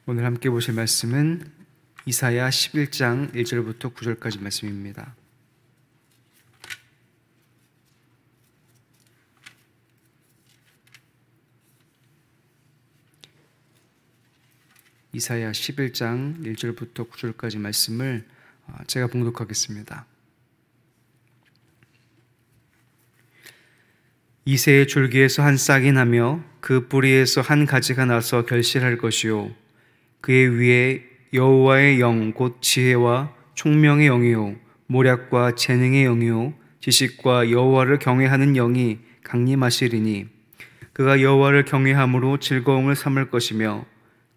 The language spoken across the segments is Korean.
오늘 함께 보실 말씀은 이사야 11장 1절부터 9절까지 말씀입니다. 이사야 11장 1절부터 9절까지 말씀을 제가 봉독하겠습니다. 이새의 줄기에서 한 싹이 나며 그 뿌리에서 한 가지가 나서 결실할 것이요 그의 위에 여호와의 영 곧 지혜와 총명의 영이요 모략과 재능의 영이요 지식과 여호와를 경외하는 영이 강림하시리니 그가 여호와를 경외함으로 즐거움을 삼을 것이며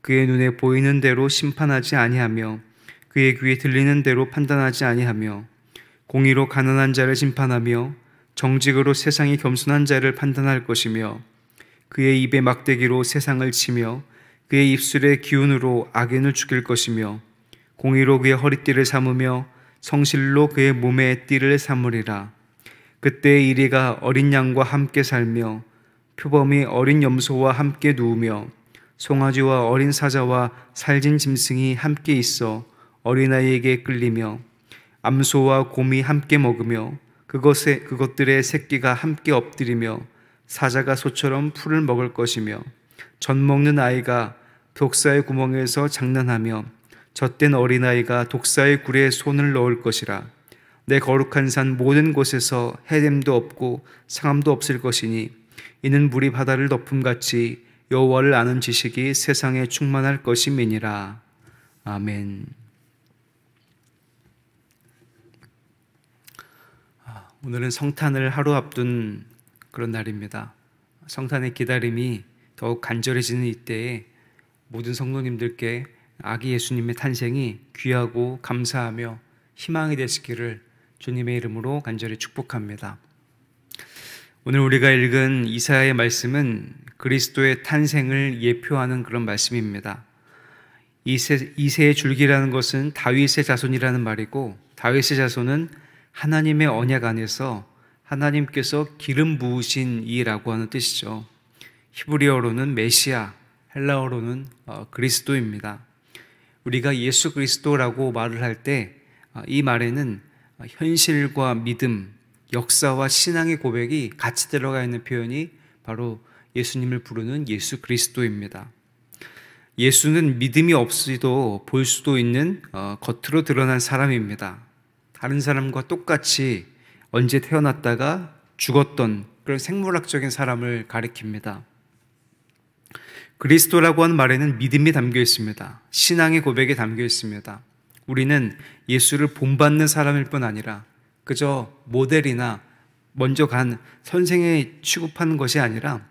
그의 눈에 보이는 대로 심판하지 아니하며 그의 귀에 들리는 대로 판단하지 아니하며 공의로 가난한 자를 심판하며 정직으로 세상이 겸손한 자를 판단할 것이며 그의 입에 막대기로 세상을 치며 그의 입술의 기운으로 악인을 죽일 것이며 공의로 그의 허리띠를 삼으며 성실로 그의 몸에 띠를 삼으리라. 그때 이리가 어린 양과 함께 살며 표범이 어린 염소와 함께 누우며 송아지와 어린 사자와 살진 짐승이 함께 있어 어린아이에게 끌리며 암소와 곰이 함께 먹으며 그것들의 새끼가 함께 엎드리며 사자가 소처럼 풀을 먹을 것이며 젖 먹는 아이가 독사의 구멍에서 장난하며 젖된 어린아이가 독사의 굴에 손을 넣을 것이라. 내 거룩한 산 모든 곳에서 해됨도 없고 상함도 없을 것이니 이는 물이 바다를 덮음같이 여호와를 아는 지식이 세상에 충만할 것임이니라. 아멘. 오늘은 성탄을 하루 앞둔 그런 날입니다. 성탄의 기다림이 더욱 간절해지는 이때에 모든 성도님들께 아기 예수님의 탄생이 귀하고 감사하며 희망이 되시기를 주님의 이름으로 간절히 축복합니다. 오늘 우리가 읽은 이사야의 말씀은 그리스도의 탄생을 예표하는 그런 말씀입니다. 이새의 줄기라는 것은 다윗의 자손이라는 말이고 다윗의 자손은 하나님의 언약 안에서 하나님께서 기름 부으신 이라고 하는 뜻이죠. 히브리어로는 메시아, 헬라어로는 그리스도입니다. 우리가 예수 그리스도라고 말을 할 때 이 말에는 현실과 믿음, 역사와 신앙의 고백이 같이 들어가 있는 표현이 바로 예수님을 부르는 예수 그리스도입니다. 예수는 믿음이 없이도 볼 수도 있는 겉으로 드러난 사람입니다. 다른 사람과 똑같이 언제 태어났다가 죽었던 그런 생물학적인 사람을 가리킵니다. 그리스도라고 하는 말에는 믿음이 담겨 있습니다. 신앙의 고백이 담겨 있습니다. 우리는 예수를 본받는 사람일 뿐 아니라 그저 모델이나 먼저 간 선생에 취급하는 것이 아니라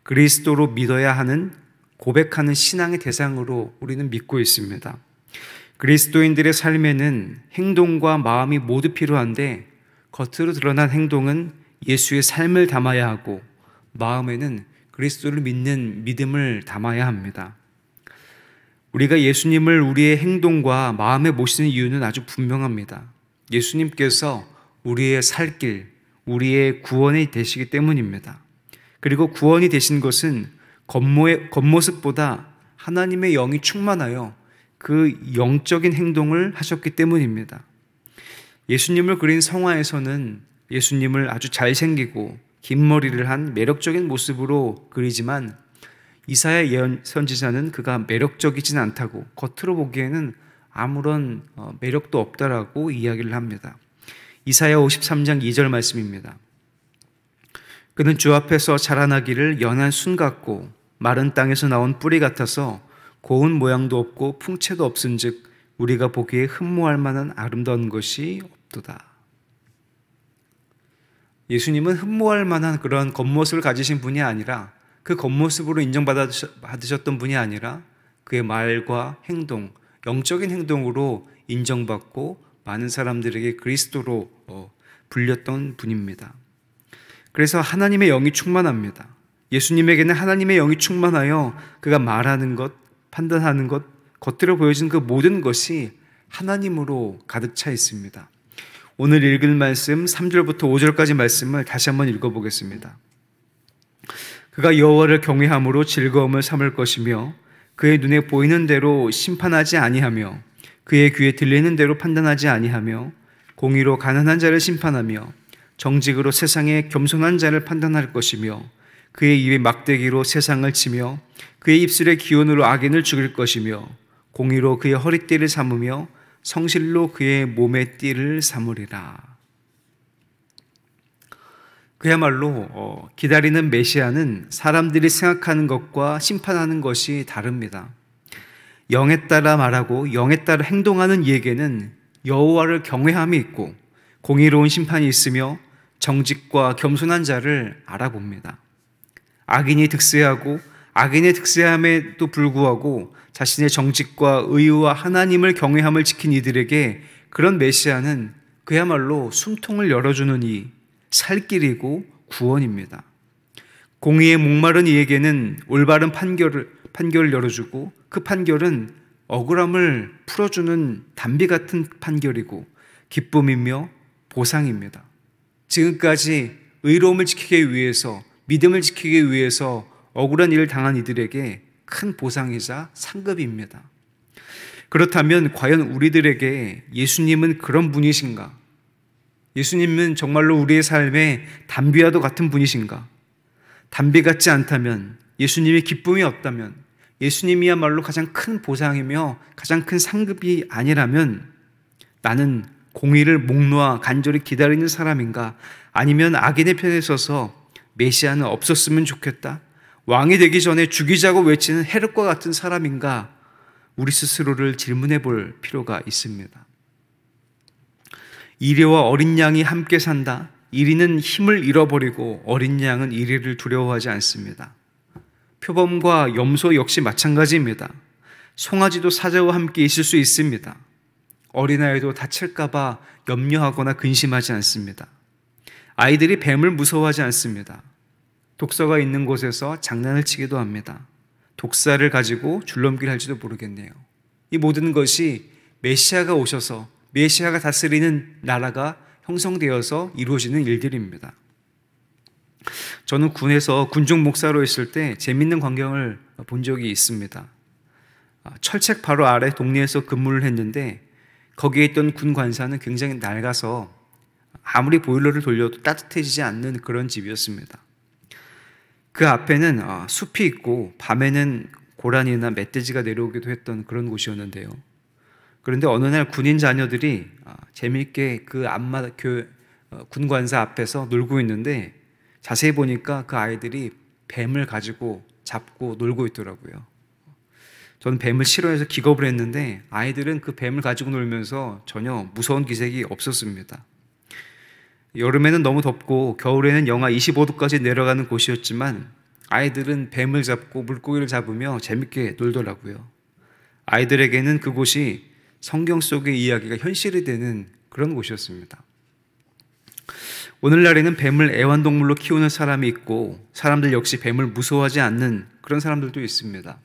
그리스도로 믿어야 하는 고백하는 신앙의 대상으로 우리는 믿고 있습니다. 그리스도인들의 삶에는 행동과 마음이 모두 필요한데 겉으로 드러난 행동은 예수의 삶을 담아야 하고 마음에는 그리스도를 믿는 믿음을 담아야 합니다. 우리가 예수님을 우리의 행동과 마음에 모시는 이유는 아주 분명합니다. 예수님께서 우리의 살 길, 우리의 구원이 되시기 때문입니다. 그리고 구원이 되신 것은 겉모습보다 하나님의 영이 충만하여 그 영적인 행동을 하셨기 때문입니다. 예수님을 그린 성화에서는 예수님을 아주 잘생기고 긴 머리를 한 매력적인 모습으로 그리지만 이사야 예언 선지자는 그가 매력적이진 않다고 겉으로 보기에는 아무런 매력도 없다라고 이야기를 합니다. 이사야 53장 2절 말씀입니다. 그는 주 앞에서 자라나기를 연한 순 같고 마른 땅에서 나온 뿌리 같아서 고운 모양도 없고 풍채도 없은즉 우리가 보기에 흠모할 만한 아름다운 것이 없도다. 예수님은 흠모할 만한 그런 겉모습을 가지신 분이 아니라 그 겉모습으로 인정받으셨던 분이 아니라 그의 말과 행동, 영적인 행동으로 인정받고 많은 사람들에게 그리스도로 불렸던 분입니다. 그래서 하나님의 영이 충만합니다. 예수님에게는 하나님의 영이 충만하여 그가 말하는 것, 판단하는 것, 겉으로 보여진 그 모든 것이 하나님으로 가득 차 있습니다. 오늘 읽을 말씀 3절부터 5절까지 말씀을 다시 한번 읽어보겠습니다. 그가 여호와를 경외함으로 즐거움을 삼을 것이며 그의 눈에 보이는 대로 심판하지 아니하며 그의 귀에 들리는 대로 판단하지 아니하며 공의로 가난한 자를 심판하며 정직으로 세상의 겸손한 자를 판단할 것이며 그의 입에 막대기로 세상을 치며 그의 입술의 기운으로 악인을 죽일 것이며 공의로 그의 허리띠를 삼으며 성실로 그의 몸의 띠를 삼으리라. 그야말로 기다리는 메시아는 사람들이 생각하는 것과 심판하는 것이 다릅니다. 영에 따라 말하고 영에 따라 행동하는 이에게는 여호와를 경외함이 있고 공의로운 심판이 있으며 정직과 겸손한 자를 알아봅니다. 악인이 득세하고 악인의 득세함에도 불구하고 자신의 정직과 의와 하나님을 경외함을 지킨 이들에게 그런 메시아는 그야말로 숨통을 열어주는 이, 살 길이고 구원입니다. 공의에 목마른 이에게는 올바른 판결을 열어주고 그 판결은 억울함을 풀어주는 담비 같은 판결이고 기쁨이며 보상입니다. 지금까지 의로움을 지키기 위해서, 믿음을 지키기 위해서 억울한 일을 당한 이들에게 큰 보상이자 상급입니다. 그렇다면 과연 우리들에게 예수님은 그런 분이신가? 예수님은 정말로 우리의 삶에 담비와도 같은 분이신가? 담비 같지 않다면, 예수님의 기쁨이 없다면, 예수님이야말로 가장 큰 보상이며 가장 큰 상급이 아니라면 나는 공의를 목 놓아 간절히 기다리는 사람인가? 아니면 악인의 편에 서서 메시아는 없었으면 좋겠다, 왕이 되기 전에 죽이자고 외치는 헤롯과 같은 사람인가? 우리 스스로를 질문해 볼 필요가 있습니다. 이리와 어린 양이 함께 산다. 이리는 힘을 잃어버리고 어린 양은 이리를 두려워하지 않습니다. 표범과 염소 역시 마찬가지입니다. 송아지도 사자와 함께 있을 수 있습니다. 어린아이도 다칠까봐 염려하거나 근심하지 않습니다. 아이들이 뱀을 무서워하지 않습니다. 독사가 있는 곳에서 장난을 치기도 합니다. 독사를 가지고 줄넘기를 할지도 모르겠네요. 이 모든 것이 메시아가 오셔서 메시아가 다스리는 나라가 형성되어서 이루어지는 일들입니다. 저는 군에서 군중 목사로 있을 때 재밌는 광경을 본 적이 있습니다. 철책 바로 아래 동네에서 근무를 했는데 거기에 있던 군 관사는 굉장히 낡아서 아무리 보일러를 돌려도 따뜻해지지 않는 그런 집이었습니다. 그 앞에는 숲이 있고 밤에는 고라니나 멧돼지가 내려오기도 했던 그런 곳이었는데요. 그런데 어느 날 군인 자녀들이 재미있게 그 군관사 앞에서 놀고 있는데 자세히 보니까 그 아이들이 뱀을 가지고 잡고 놀고 있더라고요. 저는 뱀을 싫어해서 기겁을 했는데 아이들은 그 뱀을 가지고 놀면서 전혀 무서운 기색이 없었습니다. 여름에는 너무 덥고 겨울에는 영하 25도까지 내려가는 곳이었지만 아이들은 뱀을 잡고 물고기를 잡으며 재밌게 놀더라고요. 아이들에게는 그곳이 성경 속의 이야기가 현실이 되는 그런 곳이었습니다. 오늘날에는 뱀을 애완동물로 키우는 사람이 있고 사람들 역시 뱀을 무서워하지 않는 그런 사람들도 있습니다.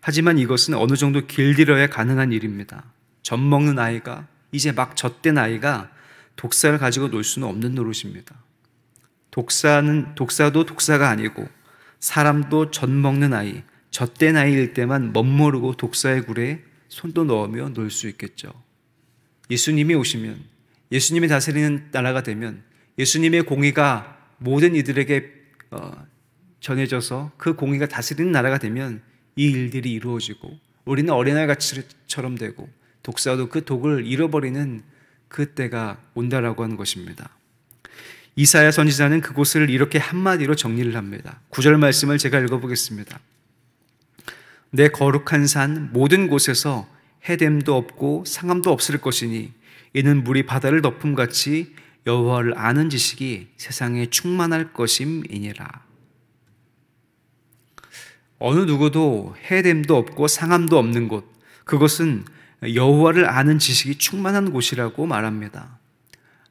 하지만 이것은 어느 정도 길들여야 가능한 일입니다. 젖 먹는 아이가, 이제 막 젖된 아이가 독사를 가지고 놀 수는 없는 노릇입니다. 독사도 독사가 아니고 사람도 젖 먹는 아이, 젖된 아이일 때만 멋모르고 독사의 굴에 손도 넣으며 놀 수 있겠죠. 예수님이 오시면, 예수님이 다스리는 나라가 되면 예수님의 공의가 모든 이들에게 전해져서 그 공의가 다스리는 나라가 되면 이 일들이 이루어지고 우리는 어린아이처럼 되고 독사도 그 독을 잃어버리는 그 때가 온다라고 하는 것입니다. 이사야 선지자는 그곳을 이렇게 한마디로 정리를 합니다. 9절 말씀을 제가 읽어보겠습니다. 내 거룩한 산 모든 곳에서 해됨도 없고 상함도 없을 것이니 이는 물이 바다를 덮음같이 여호와를 아는 지식이 세상에 충만할 것임이니라. 어느 누구도 해됨도 없고 상함도 없는 곳, 그것은 여호와를 아는 지식이 충만한 곳이라고 말합니다.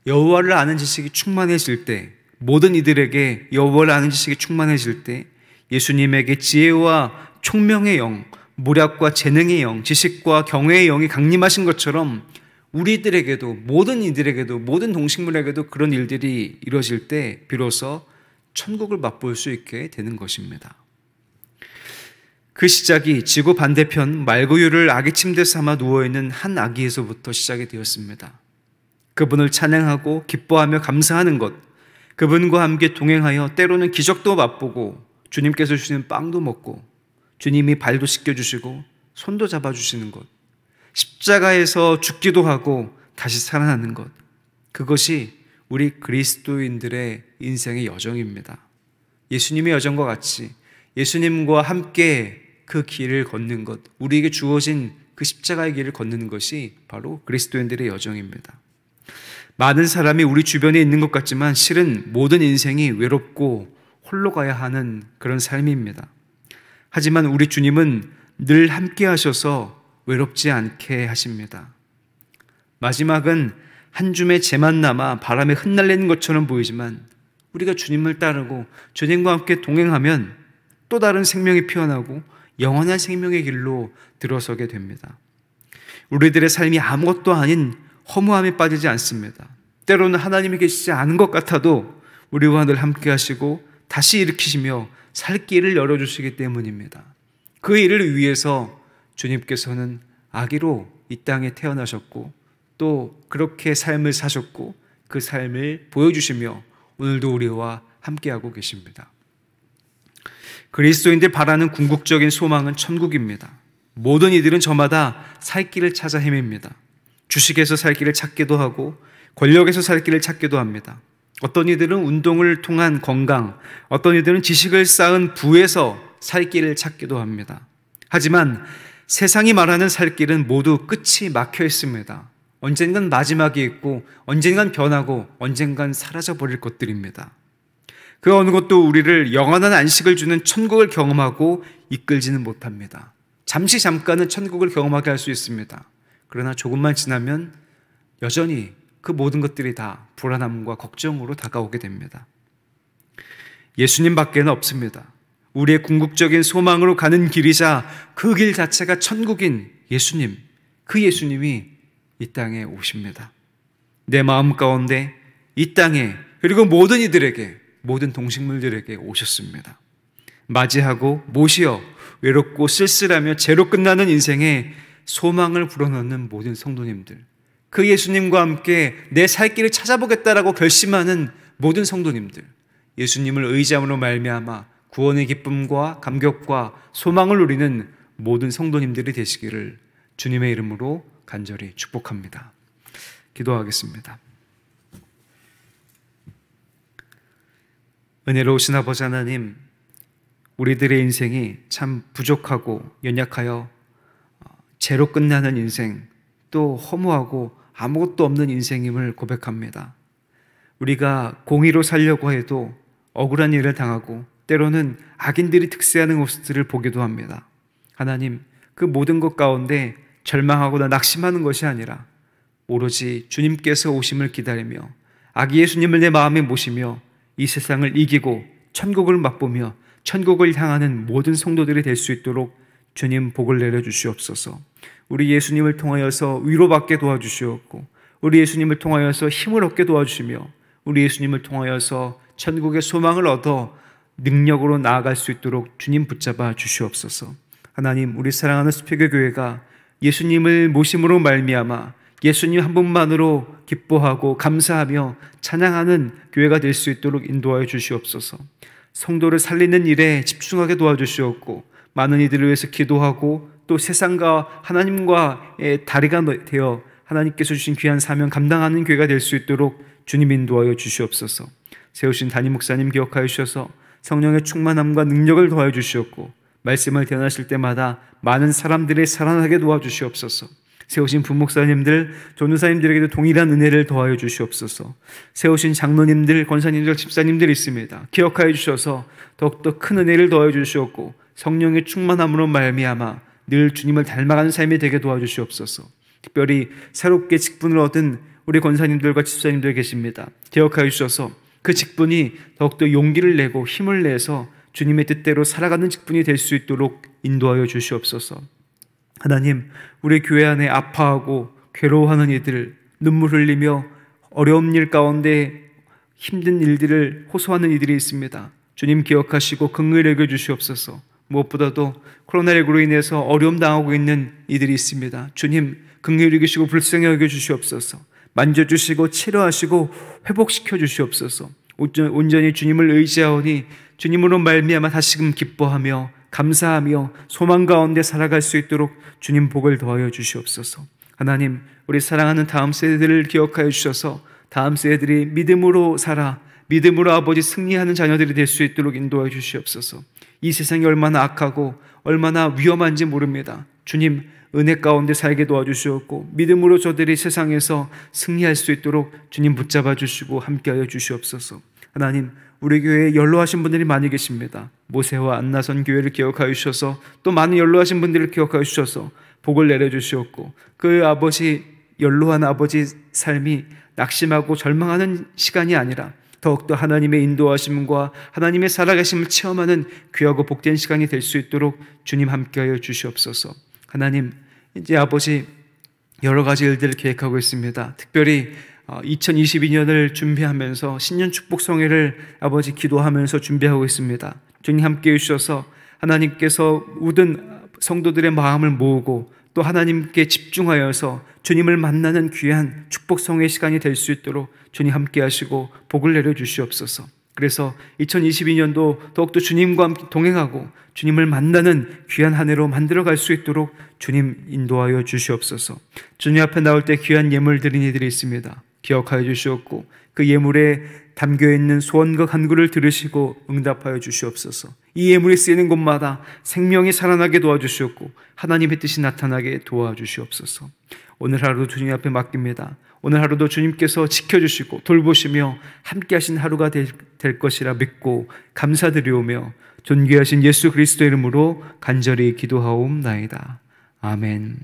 여호와를 아는 지식이 충만해질 때, 모든 이들에게 여호와를 아는 지식이 충만해질 때 예수님에게 지혜와 총명의 영, 모략과 재능의 영, 지식과 경외의 영이 강림하신 것처럼 우리들에게도, 모든 이들에게도, 모든 동식물에게도 그런 일들이 이루어질 때 비로소 천국을 맛볼 수 있게 되는 것입니다. 그 시작이 지구 반대편 말구유를 아기 침대 삼아 누워있는 한 아기에서부터 시작이 되었습니다. 그분을 찬양하고 기뻐하며 감사하는 것, 그분과 함께 동행하여 때로는 기적도 맛보고 주님께서 주시는 빵도 먹고 주님이 발도 씻겨주시고 손도 잡아주시는 것, 십자가에서 죽기도 하고 다시 살아나는 것, 그것이 우리 그리스도인들의 인생의 여정입니다. 예수님의 여정과 같이 예수님과 함께 그 길을 걷는 것, 우리에게 주어진 그 십자가의 길을 걷는 것이 바로 그리스도인들의 여정입니다. 많은 사람이 우리 주변에 있는 것 같지만 실은 모든 인생이 외롭고 홀로 가야 하는 그런 삶입니다. 하지만 우리 주님은 늘 함께 하셔서 외롭지 않게 하십니다. 마지막은 한 줌의 재만 남아 바람에 흩날리는 것처럼 보이지만 우리가 주님을 따르고 주님과 함께 동행하면 또 다른 생명이 피어나고 영원한 생명의 길로 들어서게 됩니다. 우리들의 삶이 아무것도 아닌 허무함에 빠지지 않습니다. 때로는 하나님이 계시지 않은 것 같아도 우리와 늘 함께 하시고 다시 일으키시며 살 길을 열어주시기 때문입니다. 그 일을 위해서 주님께서는 아기로 이 땅에 태어나셨고 또 그렇게 삶을 사셨고 그 삶을 보여주시며 오늘도 우리와 함께하고 계십니다. 그리스도인들 바라는 궁극적인 소망은 천국입니다. 모든 이들은 저마다 살 길을 찾아 헤맵니다. 주식에서 살 길을 찾기도 하고 권력에서 살 길을 찾기도 합니다. 어떤 이들은 운동을 통한 건강, 어떤 이들은 지식을 쌓은 부에서 살 길을 찾기도 합니다. 하지만 세상이 말하는 살 길은 모두 끝이 막혀 있습니다. 언젠간 마지막이 있고 언젠간 변하고 언젠간 사라져버릴 것들입니다. 그 어느 것도 우리를 영원한 안식을 주는 천국을 경험하고 이끌지는 못합니다. 잠깐은 천국을 경험하게 할 수 있습니다. 그러나 조금만 지나면 여전히 그 모든 것들이 다 불안함과 걱정으로 다가오게 됩니다. 예수님 밖에는 없습니다. 우리의 궁극적인 소망으로 가는 길이자 그 길 자체가 천국인 예수님, 그 예수님이 이 땅에 오십니다. 내 마음 가운데 이 땅에 그리고 모든 이들에게, 모든 동식물들에게 오셨습니다. 맞이하고 모시어 외롭고 쓸쓸하며 죄로 끝나는 인생에 소망을 불어넣는 모든 성도님들, 그 예수님과 함께 내 살 길을 찾아보겠다라고 결심하는 모든 성도님들, 예수님을 의지함으로 말미암아 구원의 기쁨과 감격과 소망을 누리는 모든 성도님들이 되시기를 주님의 이름으로 간절히 축복합니다. 기도하겠습니다. 은혜로우신 아버지 하나님, 우리들의 인생이 참 부족하고 연약하여 죄로 끝나는 인생, 또 허무하고 아무것도 없는 인생임을 고백합니다. 우리가 공의로 살려고 해도 억울한 일을 당하고 때로는 악인들이 특세하는 모습들을 보기도 합니다. 하나님, 그 모든 것 가운데 절망하거나 낙심하는 것이 아니라 오로지 주님께서 오심을 기다리며 아기 예수님을 내 마음에 모시며 이 세상을 이기고 천국을 맛보며 천국을 향하는 모든 성도들이 될 수 있도록 주님 복을 내려주시옵소서. 우리 예수님을 통하여서 위로받게 도와주시옵고 우리 예수님을 통하여서 힘을 얻게 도와주시며 우리 예수님을 통하여서 천국의 소망을 얻어 능력으로 나아갈 수 있도록 주님 붙잡아 주시옵소서. 하나님, 우리 사랑하는 수표교 교회가 예수님을 모심으로 말미암아 예수님 한 분만으로 기뻐하고 감사하며 찬양하는 교회가 될 수 있도록 인도하여 주시옵소서. 성도를 살리는 일에 집중하게 도와주시옵고 많은 이들을 위해서 기도하고 또 세상과 하나님과의 다리가 되어 하나님께서 주신 귀한 사명 감당하는 교회가 될 수 있도록 주님 인도하여 주시옵소서. 세우신 담임 목사님 기억하여 주셔서 성령의 충만함과 능력을 더하여 주시옵고 말씀을 대언하실 때마다 많은 사람들이 살아나게 도와주시옵소서. 세우신 부목사님들, 전도사님들에게도 동일한 은혜를 더하여 주시옵소서. 세우신 장로님들, 권사님들, 집사님들이 있습니다. 기억하여 주셔서 더욱더 큰 은혜를 더하여 주시옵고 성령의 충만함으로 말미암아 늘 주님을 닮아가는 삶이 되게 도와주시옵소서. 특별히 새롭게 직분을 얻은 우리 권사님들과 집사님들 계십니다. 기억하여 주셔서 그 직분이 더욱더 용기를 내고 힘을 내서 주님의 뜻대로 살아가는 직분이 될 수 있도록 인도하여 주시옵소서. 하나님, 우리 교회 안에 아파하고 괴로워하는 이들, 눈물 흘리며 어려운 일 가운데 힘든 일들을 호소하는 이들이 있습니다. 주님 기억하시고 긍휼히 여겨 주시옵소서. 무엇보다도 코로나19로 인해서 어려움 당하고 있는 이들이 있습니다. 주님, 긍휼히 여기시고 불쌍히 여겨 주시옵소서. 만져주시고 치료하시고 회복시켜 주시옵소서. 온전히 주님을 의지하오니 주님으로 말미암아 다시금 기뻐하며 감사하며 소망 가운데 살아갈 수 있도록 주님 복을 더하여 주시옵소서. 하나님, 우리 사랑하는 다음 세대들을 기억하여 주셔서 다음 세대들이 믿음으로 살아 믿음으로 아버지 승리하는 자녀들이 될 수 있도록 인도하여 주시옵소서. 이 세상이 얼마나 악하고 얼마나 위험한지 모릅니다. 주님, 은혜 가운데 살게 도와주시옵고 믿음으로 저들이 세상에서 승리할 수 있도록 주님 붙잡아 주시고 함께하여 주시옵소서. 하나님, 우리 교회에 연로하신 분들이 많이 계십니다. 모세와 안나선 교회를 기억하여 주셔서 또 많은 연로하신 분들을 기억하여 주셔서 복을 내려주시옵고 그 아버지 연로한 아버지 삶이 낙심하고 절망하는 시간이 아니라 더욱더 하나님의 인도하심과 하나님의 살아계심을 체험하는 귀하고 복된 시간이 될 수 있도록 주님 함께하여 주시옵소서. 하나님, 이제 아버지 여러 가지 일들을 계획하고 있습니다. 특별히 2022년을 준비하면서 신년 축복 성회를 아버지 기도하면서 준비하고 있습니다. 주님 함께해 주셔서 하나님께서 모든 성도들의 마음을 모으고 또 하나님께 집중하여서 주님을 만나는 귀한 축복 성회의 시간이 될 수 있도록 주님 함께 하시고 복을 내려 주시옵소서. 그래서 2022년도 더욱더 주님과 함께 동행하고 주님을 만나는 귀한 한 해로 만들어갈 수 있도록 주님 인도하여 주시옵소서. 주님 앞에 나올 때 귀한 예물 드린 이들이 있습니다. 기억하여 주시옵고 그 예물에 담겨있는 소원과 간구를 들으시고 응답하여 주시옵소서. 이 예물이 쓰이는 곳마다 생명이 살아나게 도와주시옵고 하나님의 뜻이 나타나게 도와주시옵소서. 오늘 하루도 주님 앞에 맡깁니다. 오늘 하루도 주님께서 지켜주시고 돌보시며 함께 하신 하루가 될 것이라 믿고 감사드리오며 존귀하신 예수 그리스도의 이름으로 간절히 기도하옵나이다. 아멘.